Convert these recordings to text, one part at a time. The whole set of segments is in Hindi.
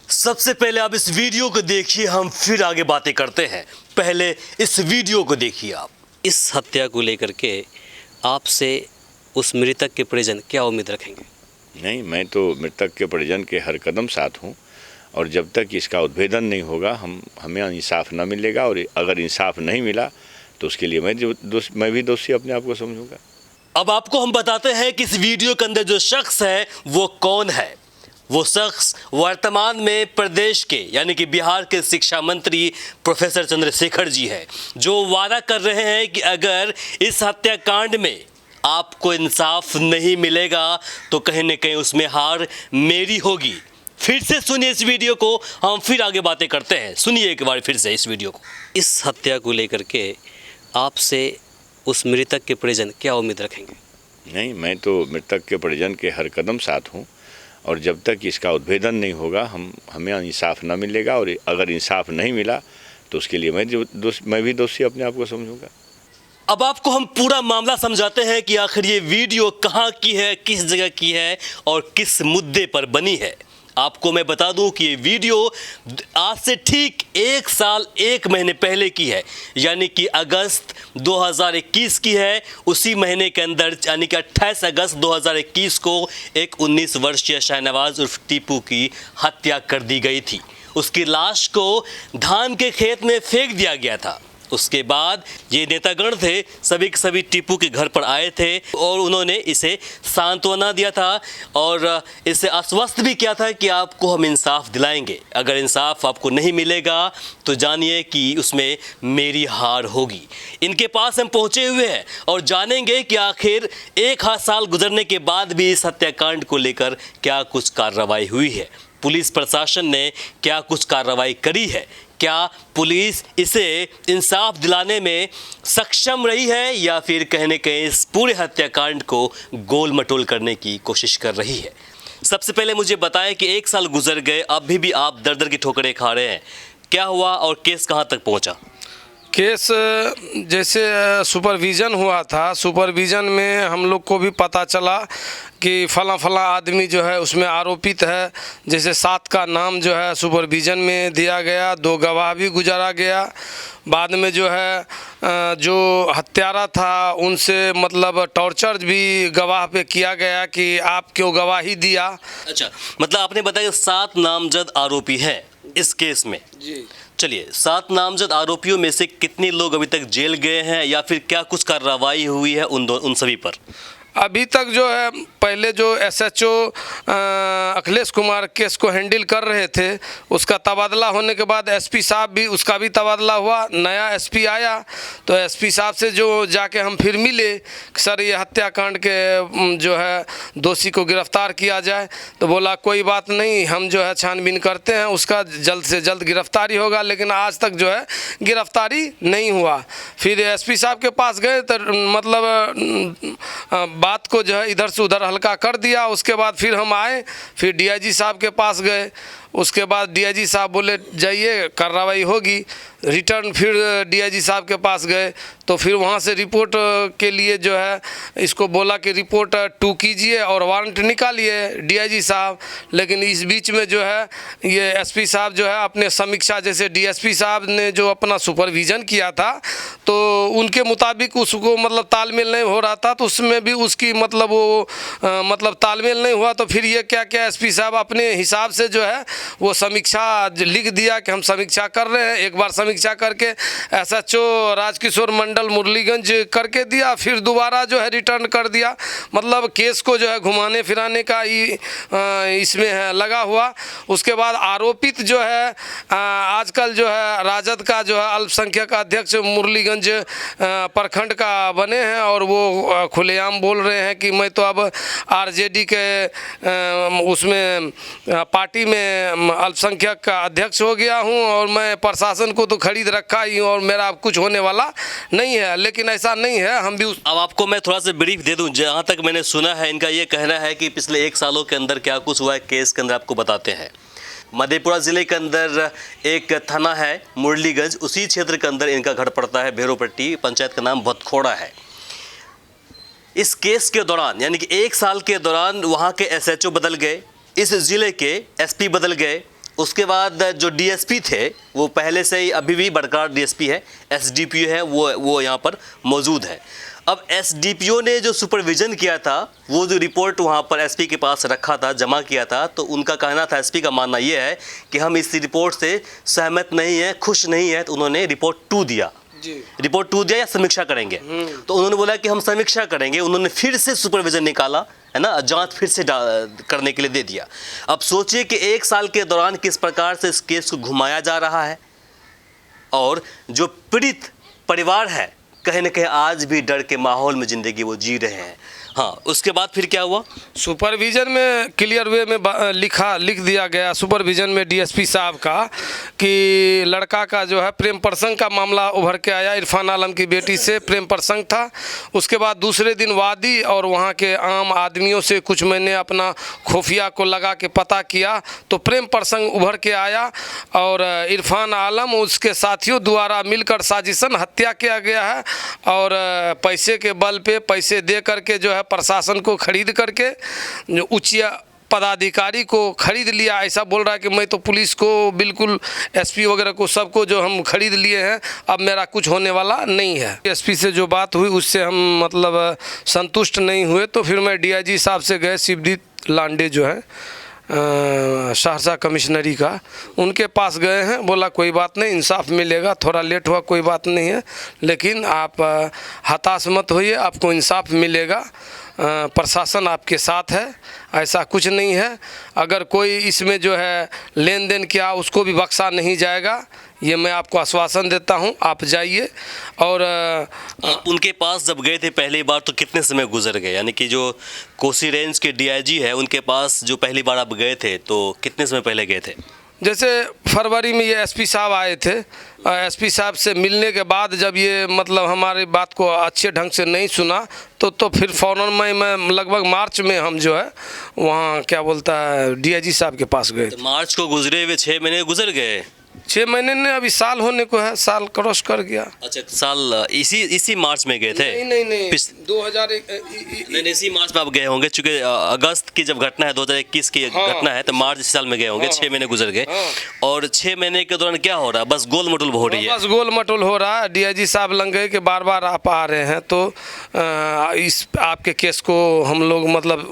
सबसे पहले आप इस वीडियो को देखिए, हम फिर आगे बातें करते हैं। पहले इस वीडियो को देखिए आप। इस हत्या को लेकर के आपसे उस मृतक के परिजन क्या उम्मीद रखेंगे? नहीं, मैं तो मृतक के परिजन के हर कदम साथ हूँ और जब तक इसका उद्भेदन नहीं होगा हमें इंसाफ न मिलेगा, और अगर इंसाफ नहीं मिला तो उसके लिए मैं भी दोषी अपने आप को समझूंगा। अब आपको हम बताते हैं कि इस वीडियो के अंदर जो शख्स है वो कौन है। वो शख्स वर्तमान में प्रदेश के यानी कि बिहार के शिक्षा मंत्री प्रोफेसर चंद्रशेखर जी है, जो वादा कर रहे हैं कि अगर इस हत्याकांड में आपको इंसाफ नहीं मिलेगा तो कहीं न कहीं उसमें हार मेरी होगी। फिर से सुनिए इस वीडियो को, हम फिर आगे बातें करते हैं। सुनिए एक बार फिर से इस वीडियो को। इस हत्या को लेकर के आपसे उस मृतक के परिजन क्या उम्मीद रखेंगे? नहीं, मैं तो मृतक के परिजन के हर कदम साथ हूँ और जब तक इसका उद्भेदन नहीं होगा हमें इंसाफ न मिलेगा, और अगर इंसाफ नहीं मिला तो उसके लिए मैं भी दोषी अपने आप को समझूंगा। अब आपको हम पूरा मामला समझाते हैं कि आखिर ये वीडियो कहाँ की है, किस जगह की है और किस मुद्दे पर बनी है। आपको मैं बता दूं कि ये वीडियो आज से ठीक 1 साल 1 महीने पहले की है, यानी कि अगस्त 2021 की है। उसी महीने के अंदर यानी कि 28 अगस्त 2021 को एक 19 वर्षीय शाहनवाज उर्फ टीपू की हत्या कर दी गई थी। उसकी लाश को धान के खेत में फेंक दिया गया था। उसके बाद ये नेतागण थे, सभी के सभी टीपू के घर पर आए थे और उन्होंने इसे सांत्वना दिया था और इसे आश्वस्त भी किया था कि आपको हम इंसाफ दिलाएंगे। अगर इंसाफ आपको नहीं मिलेगा तो जानिए कि उसमें मेरी हार होगी। इनके पास हम पहुंचे हुए हैं और जानेंगे कि आखिर 1 साल गुजरने के बाद भी इस हत्याकांड को लेकर क्या कुछ कार्रवाई हुई है, पुलिस प्रशासन ने क्या कुछ कार्रवाई करी है, क्या पुलिस इसे इंसाफ दिलाने में सक्षम रही है या फिर कहने कहीं इस पूरे हत्याकांड को गोल मटोल करने की कोशिश कर रही है। सबसे पहले मुझे बताएं कि 1 साल गुजर गए, अभी भी आप दर दर की ठोकरें खा रहे हैं। क्या हुआ और केस कहां तक पहुंचा? केस जैसे सुपरविज़न हुआ था, सुपरविज़न में हम लोग को भी पता चला कि फला आदमी जो है उसमें आरोपित है। जैसे 7 का नाम जो है सुपरविज़न में दिया गया, 2 गवाह भी गुजारा गया। बाद में जो है जो हत्यारा था उनसे मतलब टॉर्चर भी गवाह पे किया गया कि आप क्यों गवाही दिया। अच्छा, मतलब आपने बताया 7 नामजद आरोपी हैं इस केस में। जी, चलिए, 7 नामजद आरोपियों में से कितने लोग अभी तक जेल गए हैं या फिर क्या कुछ कार्रवाई हुई है उन सभी पर? अभी तक जो है पहले जो एसएचओ अखिलेश कुमार केस को हैंडल कर रहे थे, उसका तबादला होने के बाद एसपी साहब भी उसका भी तबादला हुआ, नया एसपी आया। तो एसपी साहब से जो जाके हम फिर मिले, सर ये हत्याकांड के जो है दोषी को गिरफ्तार किया जाए। तो बोला कोई बात नहीं, हम जो है छानबीन करते हैं, उसका जल्द से जल्द गिरफ्तारी होगा। लेकिन आज तक जो है गिरफ्तारी नहीं हुआ। फिर एसपी साहब के पास गए तो मतलब बात को जो है इधर से उधर हल्का कर दिया। उसके बाद फिर हम आए, फिर डीआईजी साहब के पास गए। उसके बाद डीआईजी साहब बोले जाइए कार्रवाई होगी। रिटर्न फिर डीआईजी साहब के पास गए तो फिर वहाँ से रिपोर्ट के लिए जो है इसको बोला कि रिपोर्ट 2 कीजिए और वारंट निकालिए डीआईजी साहब। लेकिन इस बीच में जो है ये एसपी साहब जो है अपने समीक्षा, जैसे डीएसपी साहब ने जो अपना सुपरविज़न किया था तो उनके मुताबिक उसको मतलब तालमेल नहीं हो रहा था, तो उसमें भी उसकी मतलब वो मतलब तालमेल नहीं हुआ। तो फिर ये क्या एसपी साहब अपने हिसाब से जो है वो समीक्षा लिख दिया कि हम समीक्षा कर रहे हैं। एक बार समीक्षा करके एसएचओ राजकिशोर मंडल मुरलीगंज करके दिया, फिर दोबारा जो है रिटर्न कर दिया। मतलब केस को जो है घुमाने फिराने का इसमें है लगा हुआ। उसके बाद आरोपित जो है आजकल जो है राजद का जो है अल्पसंख्यक अध्यक्ष मुरलीगंज प्रखंड का बने हैं और वो खुलेआम बोल रहे हैं कि मैं तो अब आरजेडी के उसमें पार्टी में अल्पसंख्यक का अध्यक्ष हो गया हूं और मैं प्रशासन को तो खरीद रखा ही हूं और मेरा अब कुछ होने वाला नहीं है। लेकिन ऐसा नहीं है, हम भी अब आपको मैं थोड़ा सा ब्रीफ दे दूं। जहां तक मैंने सुना है, इनका ये कहना है कि पिछले 1 सालों के अंदर क्या कुछ हुआ है केस के अंदर आपको बताते हैं। मधेपुरा ज़िले के अंदर एक थाना है मुरलीगंज, उसी क्षेत्र के अंदर इनका घर पड़ता है। भेरोपट्टी पंचायत का नाम भतखोड़ा है। इस केस के दौरान यानी कि 1 साल के दौरान वहाँ के एसएचओ बदल गए, इस ज़िले के एसपी बदल गए, उसके बाद जो डीएसपी थे वो पहले से ही अभी भी बरकरार डीएसपी है, एसडीपीओ है वो यहाँ पर मौजूद है। अब एसडीपीओ ने जो सुपरविज़न किया था, वो जो रिपोर्ट वहाँ पर एसपी के पास रखा था, जमा किया था, तो उनका कहना था, एसपी का मानना ये है कि हम इस रिपोर्ट से सहमत नहीं हैं, खुश नहीं हैं, तो उन्होंने रिपोर्ट 2 दिया। रिपोर्ट 2 दिया या समीक्षा करेंगे, तो उन्होंने बोला कि हम समीक्षा करेंगे। उन्होंने फिर से सुपरविज़न निकाला, है ना, जांच फिर से करने के लिए दे दिया। अब सोचिए कि 1 साल के दौरान किस प्रकार से इस केस को घुमाया जा रहा है, और जो पीड़ित परिवार है कहीं ना कहीं आज भी डर के माहौल में ज़िंदगी वो जी रहे हैं। हाँ, उसके बाद फिर क्या हुआ? सुपरविज़न में क्लियर वे में लिख दिया गया सुपरविज़न में डीएसपी साहब का कि लड़का का जो है प्रेम प्रसंग का मामला उभर के आया। इरफान आलम की बेटी से प्रेम प्रसंग था। उसके बाद दूसरे दिन वादी और वहाँ के आम आदमियों से कुछ मैंने अपना खुफिया को लगा के पता किया तो प्रेम प्रसंग उभर के आया, और इरफान आलम उसके साथियों द्वारा मिलकर साजिशन हत्या किया गया है, और पैसे के बल पे पैसे दे करके जो है प्रशासन को खरीद करके जो उच्च पदाधिकारी को खरीद लिया। ऐसा बोल रहा है कि मैं तो पुलिस को बिल्कुल एसपी वगैरह को सबको जो हम खरीद लिए हैं, अब मेरा कुछ होने वाला नहीं है। एसपी से जो बात हुई उससे हम मतलब संतुष्ट नहीं हुए, तो फिर मैं डीआईजी साहब से गए, शिवदीप लांडे जो है सहरसा कमिश्नरी का, उनके पास गए हैं। बोला कोई बात नहीं, इंसाफ मिलेगा, थोड़ा लेट हुआ कोई बात नहीं है, लेकिन आप हताश मत होइए, आपको इंसाफ मिलेगा, प्रशासन आपके साथ है, ऐसा कुछ नहीं है। अगर कोई इसमें जो है लेन देन किया उसको भी बख्शा नहीं जाएगा, ये मैं आपको आश्वासन देता हूं। आप जाइए। और आप उनके पास जब गए थे पहली बार तो कितने समय गुजर गए, यानी कि जो कोसी रेंज के डीआईजी है उनके पास जो पहली बार आप गए थे तो कितने समय पहले गए थे? जैसे फरवरी में ये एसपी साहब आए थे, एसपी साहब से मिलने के बाद जब ये मतलब हमारी बात को अच्छे ढंग से नहीं सुना तो फिर फ़ौरन मैं लगभग मार्च में हम जो है वहाँ क्या बोलता है डीआईजी साहब के पास गए। तो मार्च को गुजरे हुए 6 महीने गुजर गए। 6 महीने ने अभी साल होने को है, साल क्रॉस कर गया। अच्छा, साल इसी मार्च में गए थे? नहीं 2001 नहीं, इसी मार्च में आप गए होंगे, चूँकि अगस्त की जब घटना है 2021 की घटना है, तो मार्च इस साल में गए होंगे। 6 महीने गुजर गए। और 6 महीने के दौरान क्या हो रहा है? बस गोल मटोल हो रही है। बस गोल मटोल हो रहा है। डीआईजी साहब लंघे के बार आप आ रहे हैं, तो इस आपके केस को हम लोग मतलब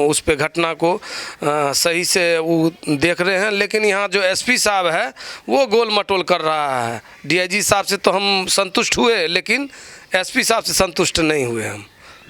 उस पे घटना को सही से वो देख रहे हैं, लेकिन यहाँ जो एसपी साहब है वो गोल मटोल कर रहा है। डीआईजी साहब से तो हम संतुष्ट हुए, लेकिन एसपी साहब से संतुष्ट नहीं हुए हम।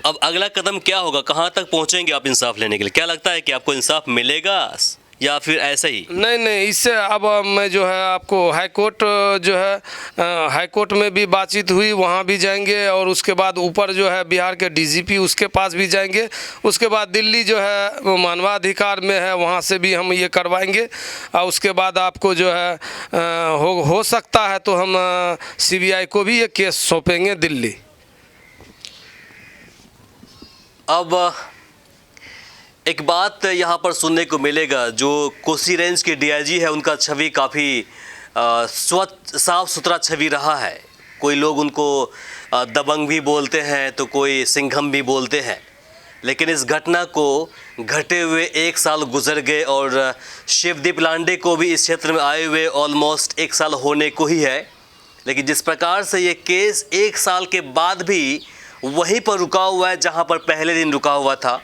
अब अगला कदम क्या होगा? कहाँ तक पहुँचेंगे आप इंसाफ लेने के लिए? क्या लगता है कि आपको इंसाफ मिलेगा या फिर ऐसा ही? नहीं, इससे अब मैं जो है आपको हाईकोर्ट जो है हाईकोर्ट में भी बातचीत हुई, वहाँ भी जाएंगे, और उसके बाद ऊपर जो है बिहार के डीजीपी उसके पास भी जाएंगे, उसके बाद दिल्ली जो है मानवाधिकार में है वहाँ से भी हम ये करवाएंगे, और उसके बाद आपको जो है हो सकता है तो हम सीबीआई को भी ये केस सौंपेंगे दिल्ली। अब एक बात यहाँ पर सुनने को मिलेगा, जो कोसी रेंज के डीआईजी है उनका छवि काफ़ी स्वच्छ साफ सुथरा छवि रहा है। कोई लोग उनको दबंग भी बोलते हैं तो कोई सिंघम भी बोलते हैं, लेकिन इस घटना को घटे हुए 1 साल गुजर गए और शिवदीप लांडे को भी इस क्षेत्र में आए हुए ऑलमोस्ट 1 साल होने को ही है। लेकिन जिस प्रकार से ये केस 1 साल के बाद भी वहीं पर रुका हुआ है जहाँ पर पहले दिन रुका हुआ था,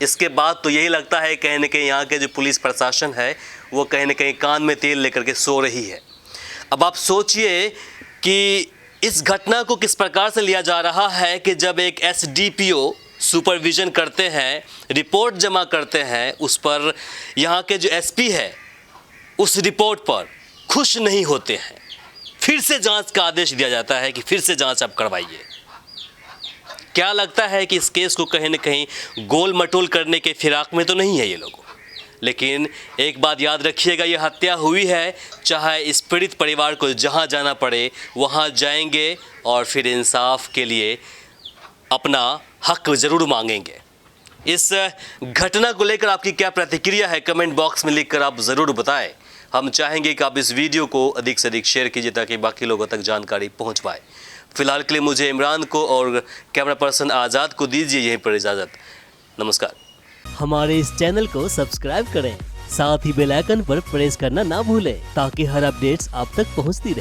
इसके बाद तो यही लगता है कहीं न कहीं यहाँ के जो पुलिस प्रशासन है वो कहीं न कहीं कान में तेल लेकर के सो रही है। अब आप सोचिए कि इस घटना को किस प्रकार से लिया जा रहा है कि जब एक एसडीपीओ सुपरविज़न करते हैं, रिपोर्ट जमा करते हैं, उस पर यहाँ के जो एसपी है उस रिपोर्ट पर खुश नहीं होते हैं, फिर से जांच का आदेश दिया जाता है कि फिर से जांच आप करवाइए। क्या लगता है कि इस केस को कहीं न कहीं गोल मटोल करने के फिराक में तो नहीं है ये लोग? लेकिन एक बात याद रखिएगा, ये हत्या हुई है, चाहे इस पीड़ित परिवार को जहां जाना पड़े वहां जाएंगे और फिर इंसाफ के लिए अपना हक ज़रूर मांगेंगे। इस घटना को लेकर आपकी क्या प्रतिक्रिया है, कमेंट बॉक्स में लिखकर आप ज़रूर बताएं। हम चाहेंगे कि आप इस वीडियो को अधिक से अधिक शेयर कीजिए ताकि बाकी लोगों तक जानकारी पहुँच पाए। फिलहाल के लिए मुझे इमरान को और कैमरा पर्सन आज़ाद को दीजिए यहीं पर इजाज़त। नमस्कार। हमारे इस चैनल को सब्सक्राइब करें, साथ ही बेल आइकन पर प्रेस करना ना भूलें ताकि हर अपडेट्स आप तक पहुंचती रहे।